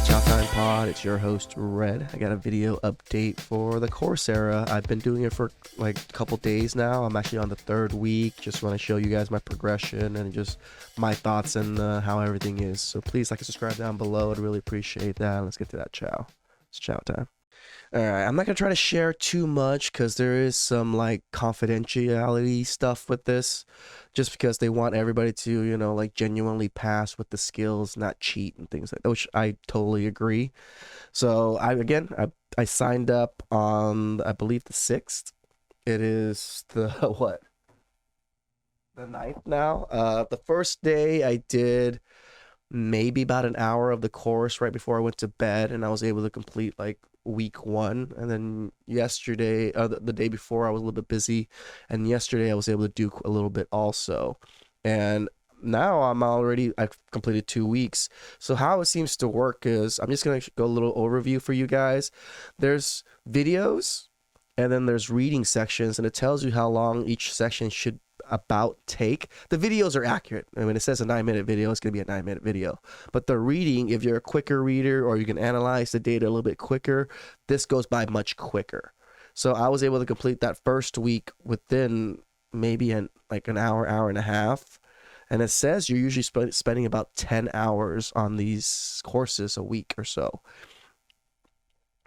TheChowTimePod. It's your host, Red. I got a video update for the Coursera. I've been doing it for like a couple days now. I'm actually on the third week. Just want to show you guys my progression and just my thoughts and how everything is. So please like and subscribe down below. I'd really appreciate that. Let's get to that chow. It's chow time. All right, I'm not gonna try to share too much because there is some like confidentiality stuff with this, just because they want everybody to, like genuinely pass with the skills, not cheat and things like that, which I totally agree. So I signed up on, I believe, the 6th. It is the what? The 9th now. The first day I did maybe about an hour of the course right before I went to bed, and I was able to complete like week 1. And then yesterday, the day before, I was a little bit busy, and yesterday I was able to do a little bit also. And now I've completed 2 weeks. So how it seems to work is, I'm just going to go a little overview for you guys. There's videos, and then there's reading sections, and it tells you how long each section should about take. The videos are accurate. I mean, it says a 9-minute video, it's going to be a 9-minute video. But the reading, if you're a quicker reader or you can analyze the data a little bit quicker, this goes by much quicker. So I was able to complete that first week within maybe an hour and a half. And it says you're usually spending about 10 hours on these courses a week or so.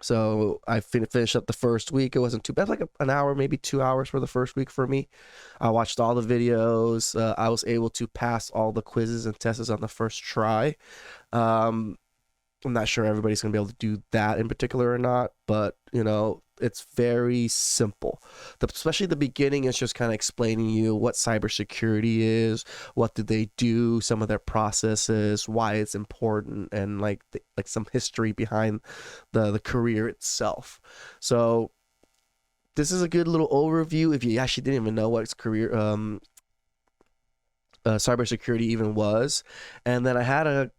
So I finished up the first week. It wasn't too bad, like an hour, maybe 2 hours for the first week for me. I watched all the videos. I was able to pass all the quizzes and tests on the first try. I'm not sure everybody's going to be able to do that in particular or not, but, it's very simple. Especially the beginning is just kind of explaining you what cybersecurity is, what do they do, some of their processes, why it's important, and like some history behind the career itself. So this is a good little overview if you actually didn't even know what career cybersecurity even was. And then I had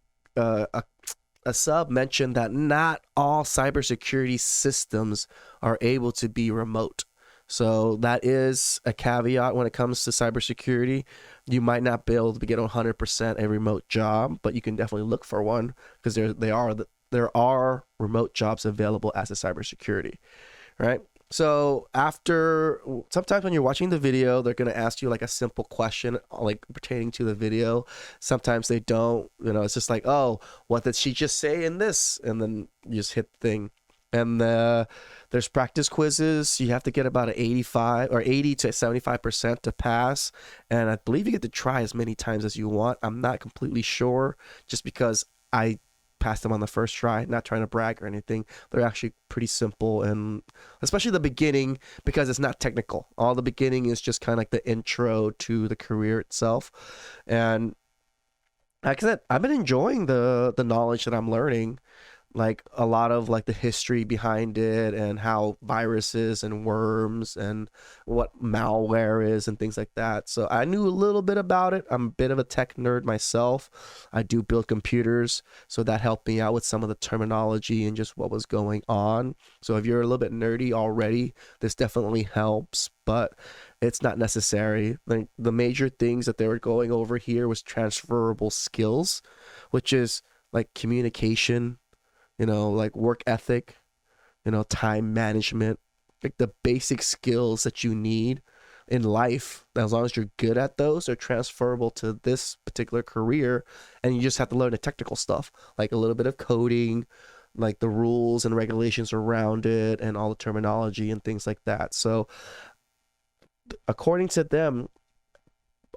a sub mentioned that not all cybersecurity systems are able to be remote. So that is a caveat when it comes to cybersecurity. You might not be able to get 100% a remote job, but you can definitely look for one, because there are remote jobs available as a cybersecurity, right? So sometimes when you're watching the video, they're going to ask you like a simple question, like pertaining to the video. Sometimes they don't, it's just like, oh, what did she just say in this? And then you just hit the thing. And there's practice quizzes. You have to get about an 85 or 80 to 75% to pass. And I believe you get to try as many times as you want. I'm not completely sure, just because I passed them on the first try, not trying to brag or anything. They're actually pretty simple, and especially the beginning, because it's not technical. All the beginning is just kind of like the intro to the career itself. And like I said, I've been enjoying the knowledge that I'm learning, like a lot of like the history behind it, and how viruses and worms and what malware is and things like that. So I knew a little bit about it. I'm a bit of a tech nerd myself. I do build computers, so that helped me out with some of the terminology and just what was going on. So if you're a little bit nerdy already, this definitely helps, but it's not necessary. The major things that they were going over here was transferable skills, which is like communication, like work ethic, time management, like the basic skills that you need in life. As long as you're good at those, are transferable to this particular career, and you just have to learn the technical stuff, like a little bit of coding, like the rules and regulations around it, and all the terminology and things like that. So according to them,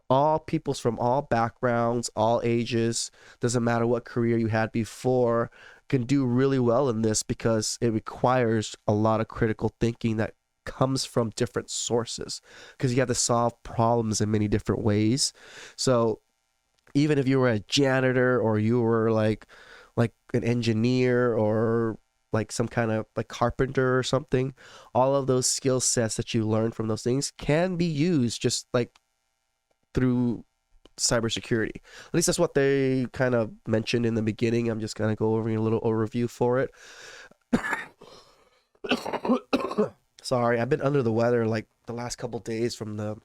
all peoples from all backgrounds, all ages, doesn't matter what career you had before, can do really well in this, because it requires a lot of critical thinking that comes from different sources, because you have to solve problems in many different ways. So even if you were a janitor, or you were like an engineer, or like some kind of like carpenter or something, all of those skill sets that you learn from those things can be used just like through cybersecurity. At least that's what they kind of mentioned in the beginning. I'm just gonna go over a little overview for it. Sorry, I've been under the weather like the last couple days from the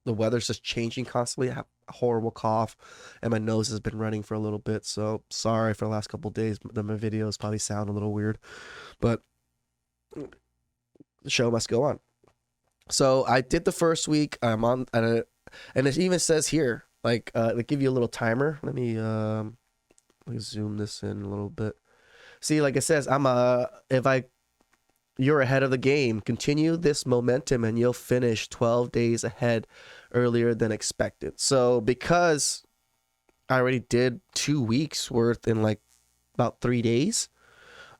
the weather's just changing constantly. I have a horrible cough, and my nose has been running for a little bit. So sorry for the last couple of days. My videos probably sound a little weird, but the show must go on. So I did the first week. I'm on, and it even says here, like, they give you a little timer. Let me zoom this in a little bit. See, like it says, you're ahead of the game. Continue this momentum, and you'll finish 12 days ahead earlier than expected. So because I already did 2 weeks worth in like about 3 days,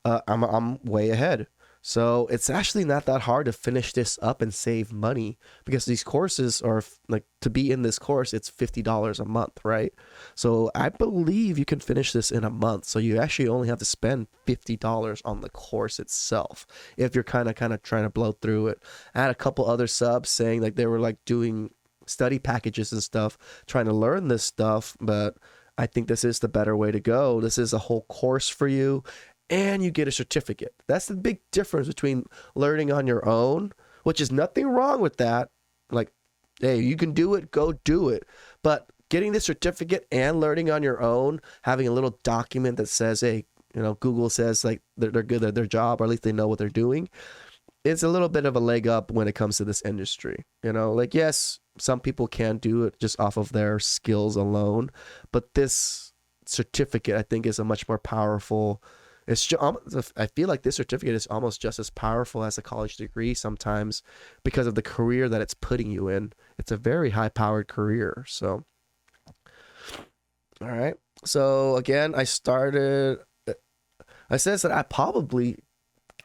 I'm way ahead. So it's actually not that hard to finish this up and save money, because these courses are like, to be in this course, it's $50 a month, right? So I believe you can finish this in a month. So you actually only have to spend $50 on the course itself if you're kind of trying to blow through it. I had a couple other subs saying like they were like doing study packages and stuff, trying to learn this stuff, but I think this is the better way to go. This is a whole course for you, and you get a certificate. That's the big difference between learning on your own, which is nothing wrong with that. Like, hey, you can do it, go do it. But getting the certificate and learning on your own, having a little document that says, hey, Google says like they're good at their job, or at least they know what they're doing, it's a little bit of a leg up when it comes to this industry. Like, yes, some people can do it just off of their skills alone, but this certificate, I think, is a much more powerful. I feel like this certificate is almost just as powerful as a college degree sometimes, because of the career that it's putting you in. It's a very high-powered career. So, all right. So again, I said that I probably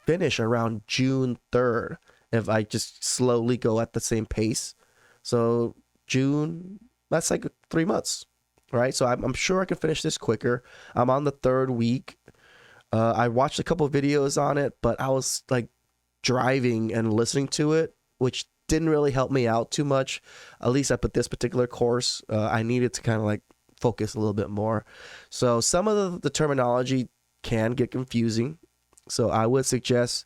finish around June 3rd if I just slowly go at the same pace. So June, that's like 3 months, right? So I'm sure I can finish this quicker. I'm on the 3rd week. I watched a couple of videos on it, but I was like driving and listening to it, which didn't really help me out too much. At least at this particular course, I needed to kind of like focus a little bit more. So some of the terminology can get confusing. So I would suggest,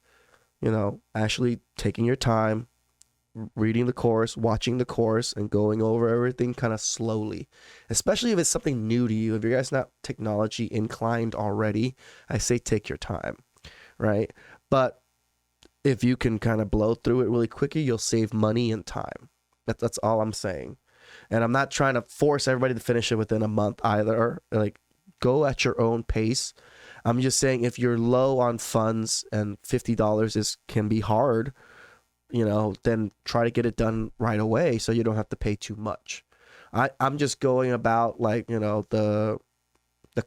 actually taking your time, reading the course, watching the course, and going over everything kind of slowly, especially if it's something new to you. If you guys not technology inclined already, I say take your time, right? But if you can kind of blow through it really quickly, you'll save money and time. That's all I'm saying. And I'm not trying to force everybody to finish it within a month either. Like, go at your own pace. I'm just saying, if you're low on funds and $50 can be hard, then try to get it done right away so you don't have to pay too much. I'm just going about like, the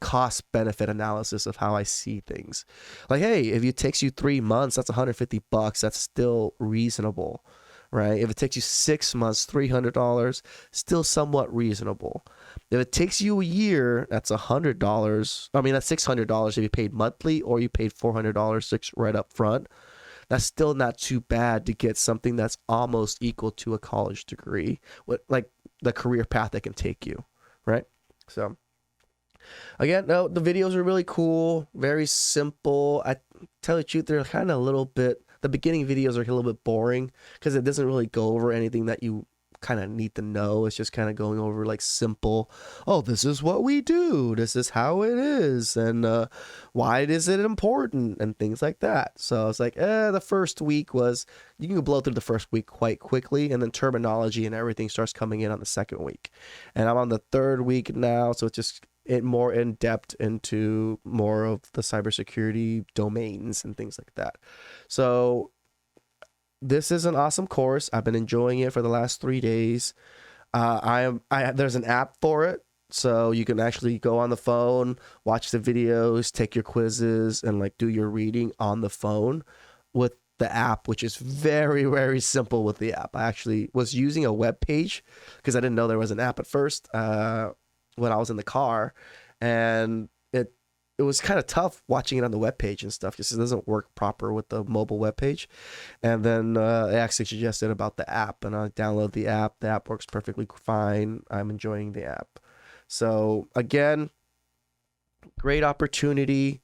cost benefit analysis of how I see things. Like, hey, if it takes you 3 months, that's $150. That's still reasonable, right? If it takes you 6 months, $300, still somewhat reasonable. If it takes you a year, that's $100. I mean, that's $600 if you paid monthly, or you paid $400 right up front. That's still not too bad to get something that's almost equal to a college degree, like the career path that can take you, right? So again, no, the videos are really cool, very simple. I tell you the truth, they're kind of a little bit, the beginning videos are a little bit boring because it doesn't really go over anything that you kind of need to know. It's just kind of going over like simple, oh, this is what we do, this is how it is, and why is it important, and things like that. So it's like, the first week you can blow through the first week quite quickly, and then terminology and everything starts coming in on the second week. And I'm on the 3rd week now, so it's just more in depth into more of the cybersecurity domains and things like that. So this is an awesome course. I've been enjoying it for the last 3 days. There's an app for it, so you can actually go on the phone, watch the videos, take your quizzes, and like do your reading on the phone with the app, which is very, very simple with the app. I actually was using a web page because I didn't know there was an app at first when I was in the car, and it was kind of tough watching it on the webpage and stuff because it doesn't work proper with the mobile webpage. And then they actually suggested about the app, and I downloaded the app. The app works perfectly fine. I'm enjoying the app. So again, great opportunity.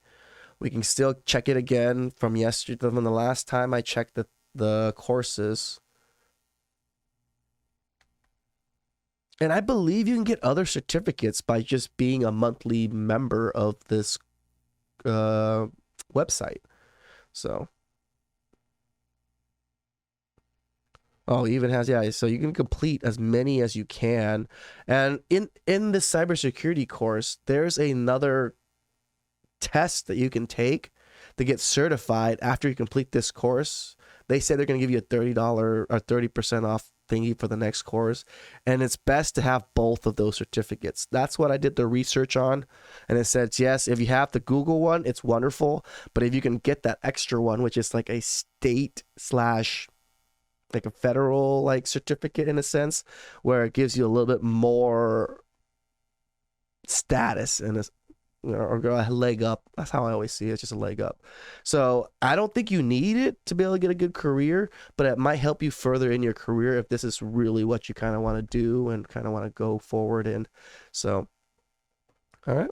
We can still check it again from yesterday, from the last time I checked the courses. And I believe you can get other certificates by just being a monthly member of this uh, website. So, oh, it even has, yeah. So you can complete as many as you can. And in the cybersecurity course, there's another test that you can take to get certified after you complete this course. They say they're going to give you a $30 or 30% off thingy for the next course. And it's best to have both of those certificates. That's what I did the research on. And it says, yes, if you have the Google one, it's wonderful. But if you can get that extra one, which is like a state slash like a federal like certificate in a sense, where it gives you a little bit more status and or a leg up. That's how I always see it. It's just a leg up. So I don't think you need it to be able to get a good career, but it might help you further in your career if this is really what you kind of want to do and kind of want to go forward in. So, all right.